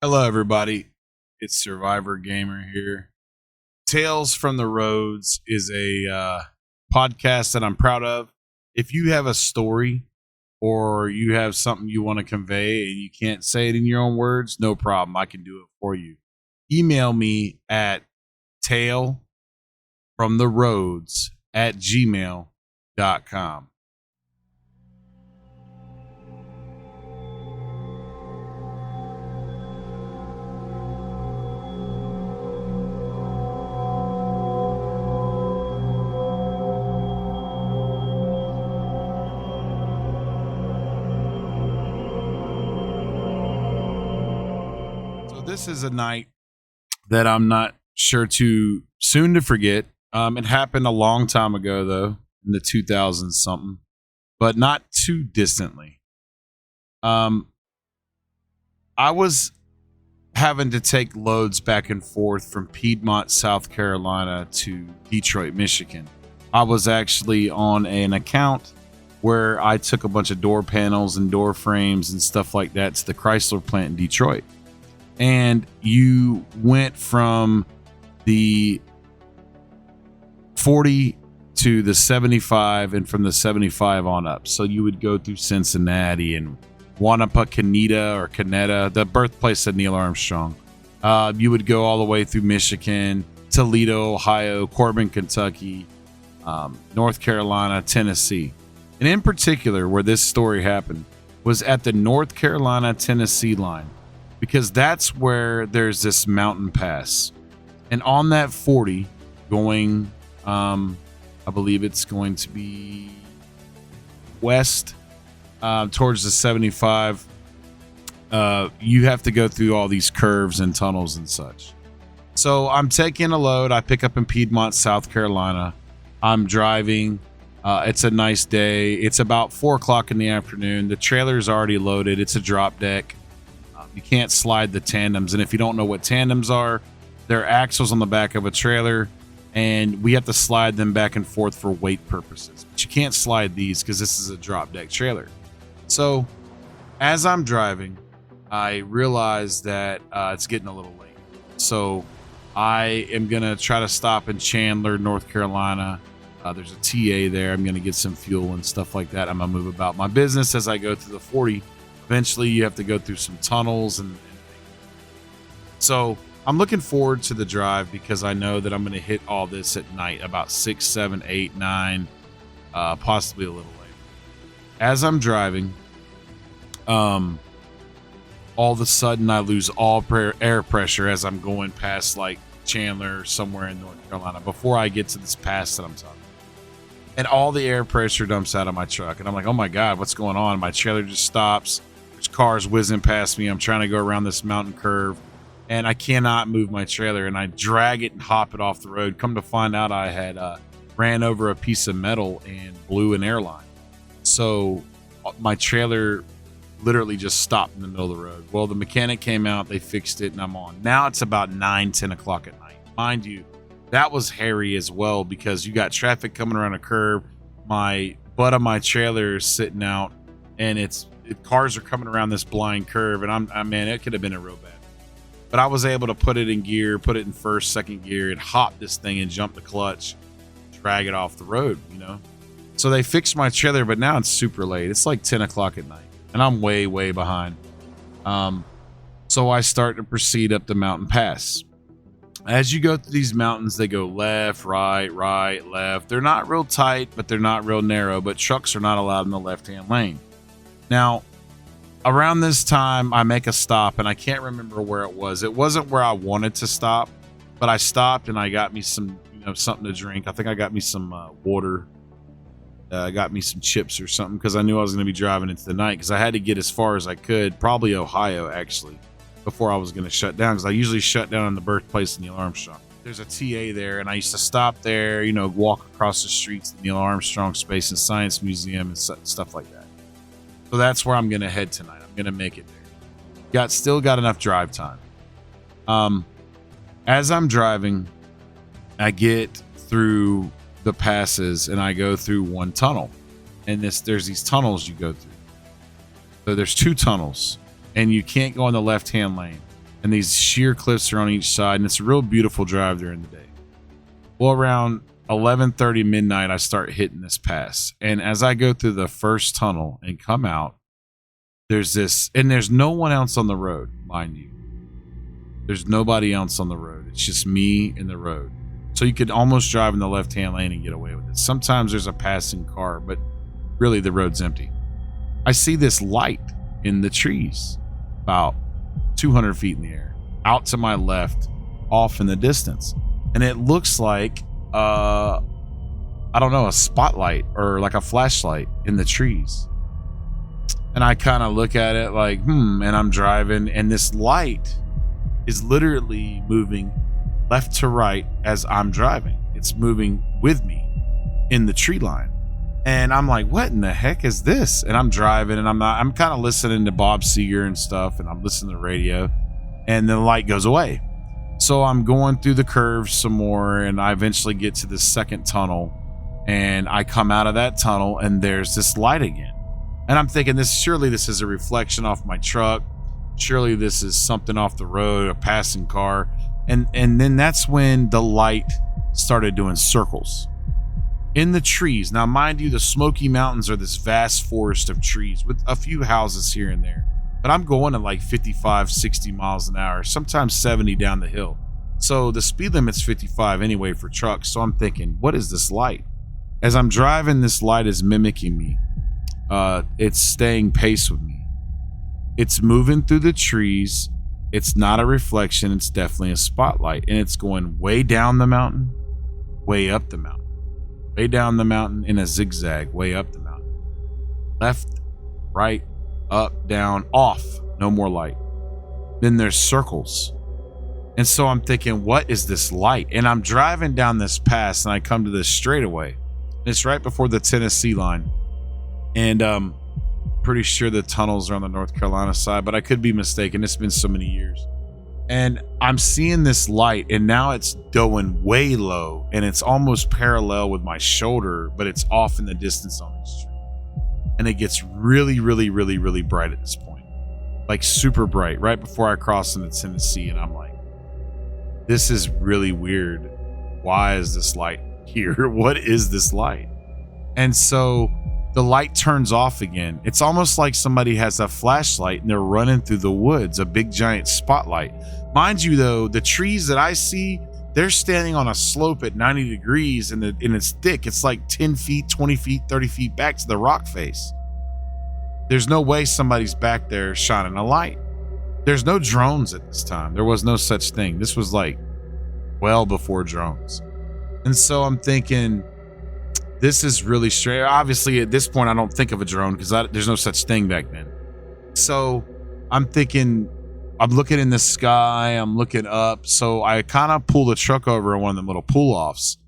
Hello, everybody. It's Survivor Gamer here. Tales from the Roads is a podcast that I'm proud of. If you have a story or you have something you want to convey and you can't say it in your own words, no problem. I can do it for you. Email me at talefromtheroads@gmail.com. This is a night that I'm not sure too soon to forget. It happened a long time ago, though, in the 2000s something, but not too distantly. I was having to take loads back and forth from Piedmont, South Carolina to Detroit, Michigan. I was actually on an account where I took a bunch of door panels and door frames and stuff like that to the Chrysler plant in Detroit. And you went from the 40 to the 75 and from the 75 on up. So you would go through Cincinnati and Canetta, the birthplace of Neil Armstrong. You would go all the way through Michigan, Toledo, Ohio, Corbin, Kentucky, North Carolina, Tennessee. And in particular, where this story happened was at the North Carolina-Tennessee line, because that's where there's this mountain pass. And on that 40 going, I believe it's going to be west towards the 75, you have to go through all these curves and tunnels and such. So I'm taking a load. I pick up in Piedmont, South Carolina. I'm driving. It's a nice day. It's about 4 o'clock in the afternoon. The trailer's already loaded. It's a drop deck. You can't slide the tandems. And if you don't know what tandems are, they're axles on the back of a trailer, and we have to slide them back and forth for weight purposes. But you can't slide these because this is a drop deck trailer. So as I'm driving, I realize that it's getting a little late. So I am going to try to stop in Chandler, North Carolina. There's a TA there. I'm going to get some fuel and stuff like that. I'm going to move about my business as I go through the 40. Eventually, you have to go through some tunnels and so I'm looking forward to the drive because I know that I'm going to hit all this at night, about 6, 7, 8, 9, possibly a little later. As I'm driving, all of a sudden I lose all air pressure as I'm going past like Chandler, somewhere in North Carolina, before I get to this pass that I'm talking about. And all the air pressure dumps out of my truck, and I'm like, oh my God, what's going on? My trailer just stops. There's cars whizzing past me. I'm trying to go around this mountain curve, and I cannot move my trailer, and I drag it and hop it off the road. Come to find out, I had ran over a piece of metal and blew an airline. So my trailer literally just stopped in the middle of the road. Well, the mechanic came out, they fixed it, and I'm on. Now it's about 9, 10 o'clock at night. Mind you, that was hairy as well because you got traffic coming around a curve. My butt of my trailer is sitting out, and cars are coming around this blind curve, and man, it could have been a real bad. But I was able to put it in gear, put it in first, second gear, and hop this thing and jump the clutch, drag it off the road, So they fixed my trailer, but now it's super late. It's like 10 o'clock at night, and I'm way, way behind. So I start to proceed up the mountain pass. As you go through these mountains, they go left, right, left. They're not real tight, but they're not real narrow, but trucks are not allowed in the left-hand lane. Now, around this time, I make a stop, and I can't remember where it was. It wasn't where I wanted to stop, but I stopped, and I got me some, something to drink. I think I got me some water. I got me some chips or something because I knew I was going to be driving into the night because I had to get as far as I could, probably Ohio, actually, before I was going to shut down because I usually shut down in the birthplace of Neil Armstrong. There's a TA there, and I used to stop there, walk across the streets to the Neil Armstrong Space and Science Museum and stuff like that. So that's where I'm going to head tonight. I'm going to make it there. Still got enough drive time. As I'm driving, I get through the passes and I go through one tunnel, and there's these tunnels you go through. So there's 2 tunnels, and you can't go in the left-hand lane. and these sheer cliffs are on each side, and it's a real beautiful drive during the day. Well, around 11:30 midnight, I start hitting this pass, and as I go through the first tunnel and come out, there's no one else on the road, mind you. There's nobody else on the road. It's just me and the road. So you could almost drive in the left-hand lane and get away with it. Sometimes there's a passing car, but really the road's empty. I see this light in the trees about 200 feet in the air, out to my left, off in the distance. And it looks like, I don't know, a spotlight or like a flashlight in the trees. And I kind of look at it like, and I'm driving, and this light is literally moving left to right as I'm driving. It's moving with me in the tree line. And I'm like, what in the heck is this? And I'm driving, and I'm kind of listening to Bob Seger and stuff, and I'm listening to the radio, and the light goes away. So I'm going through the curves some more, and I eventually get to the second tunnel, and I come out of that tunnel, and there's this light again. And I'm thinking, surely this is a reflection off my truck. Surely this is something off the road, a passing car. And then that's when the light started doing circles in the trees. Now, mind you, the Smoky Mountains are this vast forest of trees with a few houses here and there. But I'm going at like 55, 60 miles an hour, sometimes 70 down the hill. So the speed limit's 55 anyway for trucks. So I'm thinking, what is this light? As I'm driving, this light is mimicking me. It's staying pace with me. It's moving through the trees. It's not a reflection. It's definitely a spotlight. And it's going way down the mountain, way up the mountain, way down the mountain in a zigzag, way up the mountain. Left, right, up, down, off. No more light. Then there's circles. And so I'm thinking, what is this light? And I'm driving down this pass, and I come to this straightaway. And it's right before the Tennessee line. And pretty sure the tunnels are on the North Carolina side, but I could be mistaken. It's been so many years. And I'm seeing this light, and now it's going way low, and it's almost parallel with my shoulder, but it's off in the distance on the street. And it gets really, really, really, really bright at this point. Like super bright, right before I cross into Tennessee. And I'm like, this is really weird. Why is this light here? What is this light? And so the light turns off again. It's almost like somebody has a flashlight and they're running through the woods, a big giant spotlight. Mind you, though, the trees that I see, they're standing on a slope at 90 degrees and it's thick. It's like 10 feet, 20 feet, 30 feet back to the rock face. There's no way somebody's back there shining a light. There's no drones at this time. There was no such thing. This was like well before drones. And so I'm thinking, this is really strange. Obviously, at this point, I don't think of a drone because there's no such thing back then. So I'm thinking, I'm looking in the sky, I'm looking up. So I kind of pull the truck over in one of them little pull-offs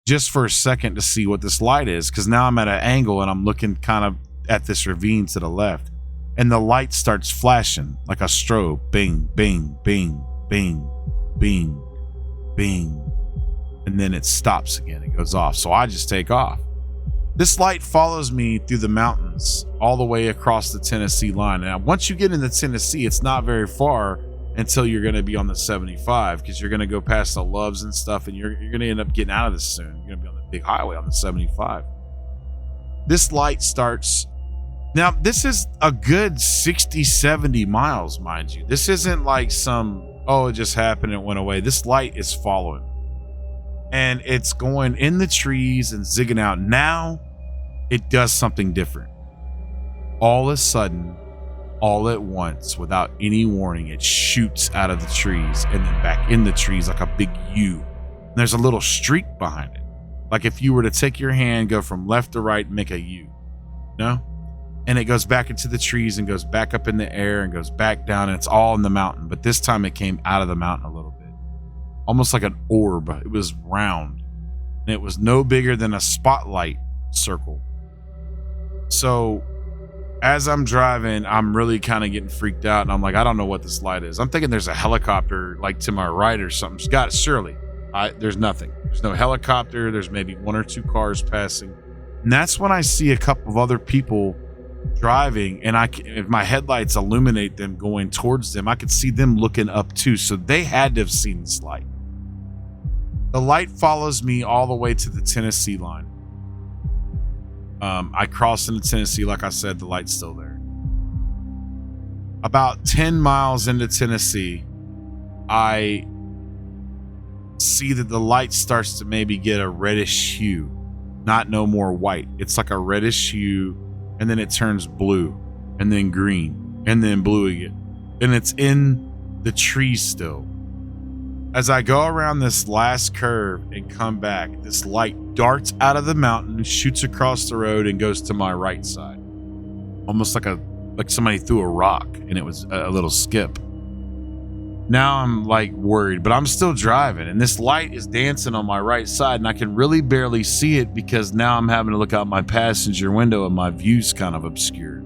just for a second to see what this light is, because now I'm at an angle and I'm looking kind of at this ravine to the left. And the light starts flashing like a strobe. Bing, bing, bing, bing, bing, bing. And then it stops again. It goes off. So I just take off. This light follows me through the mountains all the way across the Tennessee line. Now, once you get into Tennessee, it's not very far until you're going to be on the 75, because you're going to go past the Loves and stuff, and you're going to end up getting out of this soon. You're going to be on the big highway on the 75. This light starts. Now, this is a good 60, 70 miles, mind you. This isn't like some, it just happened and it went away. This light is following. And it's going in the trees and zigging out. Now it does something different. All of a sudden, all at once, without any warning, it shoots out of the trees and then back in the trees like a big U. And there's a little streak behind it. Like if you were to take your hand, go from left to right, make a U. No? And it goes back into the trees and goes back up in the air and goes back down. And it's all in the mountain. But this time it came out of the mountain a little bit. Almost like an orb. It was round. And it was no bigger than a spotlight circle. So as I'm driving, I'm really kind of getting freaked out. And I'm like, I don't know what this light is. I'm thinking there's a helicopter like to my right or something. Scott, surely. There's nothing. There's no helicopter. There's maybe one or two cars passing. And that's when I see a couple of other people driving, and if my headlights illuminate them going towards them, I could see them looking up too. So they had to have seen this light. The light follows me all the way to the Tennessee line. I cross into Tennessee. Like I said, the light's still there. About 10 miles into Tennessee, I see that the light starts to maybe get a reddish hue, not no more white. It's like a reddish hue, and then it turns blue, and then green, and then blue again. And it's in the trees still. As I go around this last curve and come back, this light darts out of the mountain, shoots across the road, and goes to my right side. Almost like somebody threw a rock, and it was a little skip. Now I'm like worried, but I'm still driving, and this light is dancing on my right side, and I can really barely see it because now I'm having to look out my passenger window and my view's kind of obscured.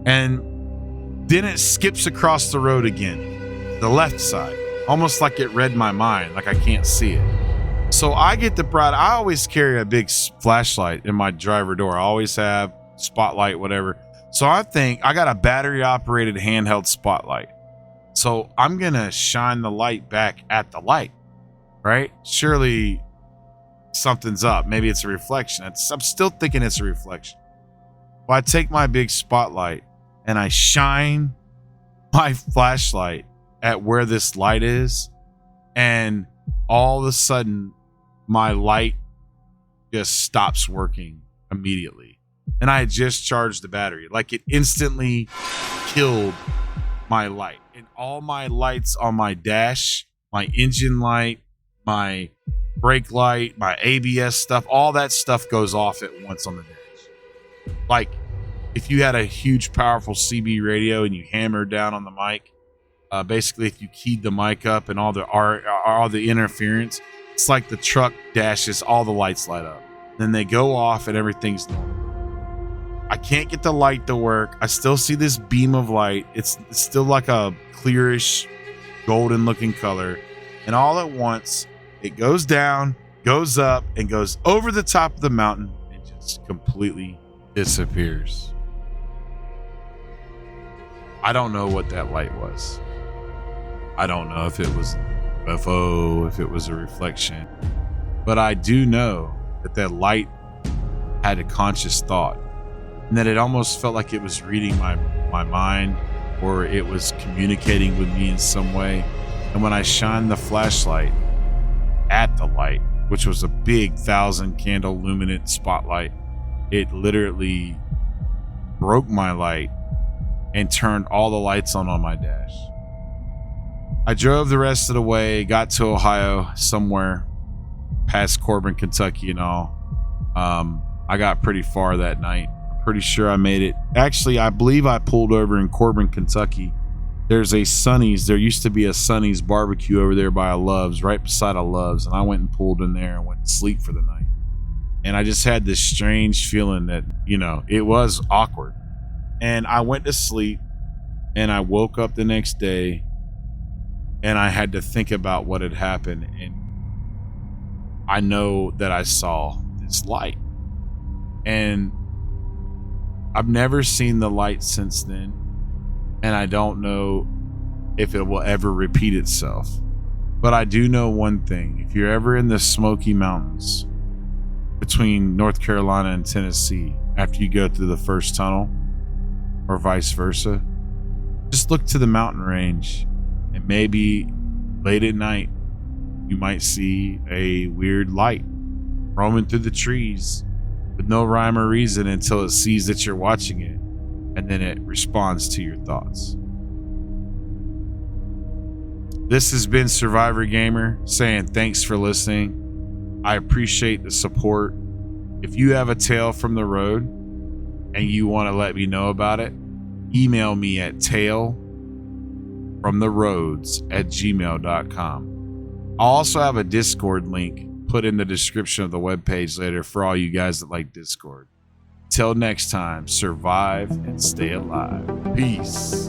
And then it skips across the road again, the left side, almost like it read my mind, like I can't see it. So I get the bright. I always carry a big flashlight in my driver door. I always have spotlight, whatever. So I think I got a battery operated handheld spotlight. So I'm going to shine the light back at the light, right? Surely something's up. Maybe it's a reflection. I'm still thinking it's a reflection. Well, I take my big spotlight and I shine my flashlight at where this light is. And all of a sudden, my light just stops working immediately. And I had just charged the battery. Like, it instantly killed my light. And all my lights on my dash, my engine light, my brake light, my ABS stuff, all that stuff goes off at once on the dash. Like, if you had a huge, powerful CB radio and you hammered down on the mic, basically if you keyed the mic up and all the interference, it's like the truck dashes, all the lights light up. Then they go off and everything's normal. I can't get the light to work. I still see this beam of light. It's still like a clearish, golden looking color. And all at once, it goes down, goes up, and goes over the top of the mountain and just completely disappears. I don't know what that light was. I don't know if it was UFO, if it was a reflection. But I do know that light had a conscious thought. And that it almost felt like it was reading my mind, or it was communicating with me in some way. And when I shined the flashlight at the light, which was a big 1,000 candle luminant spotlight, it literally broke my light and turned all the lights on my dash. I drove the rest of the way, got to Ohio somewhere past Corbin, Kentucky and all. I got pretty far that night. Pretty sure I made it. Actually, I believe I pulled over in Corbin, Kentucky. There's a Sonny's. There used to be a Sonny's barbecue over there by a Love's, right beside a Love's. And I went and pulled in there and went to sleep for the night. And I just had this strange feeling that, it was awkward. And I went to sleep and I woke up the next day and I had to think about what had happened. And I know that I saw this light. And I've never seen the light since then, and I don't know if it will ever repeat itself. But I do know one thing. If you're ever in the Smoky Mountains between North Carolina and Tennessee, after you go through the first tunnel, or vice versa, just look to the mountain range, and maybe late at night, you might see a weird light roaming through the trees with no rhyme or reason until it sees that you're watching it, and then it responds to your thoughts. This has been Survivor Gamer saying thanks for listening. I appreciate the support. If you have a tale from the road and you want to let me know about it, email me at talefromtheroads@gmail.com. I'll also have a Discord link put in the description of the webpage later for all you guys that like Discord. Till next time, survive and stay alive. Peace.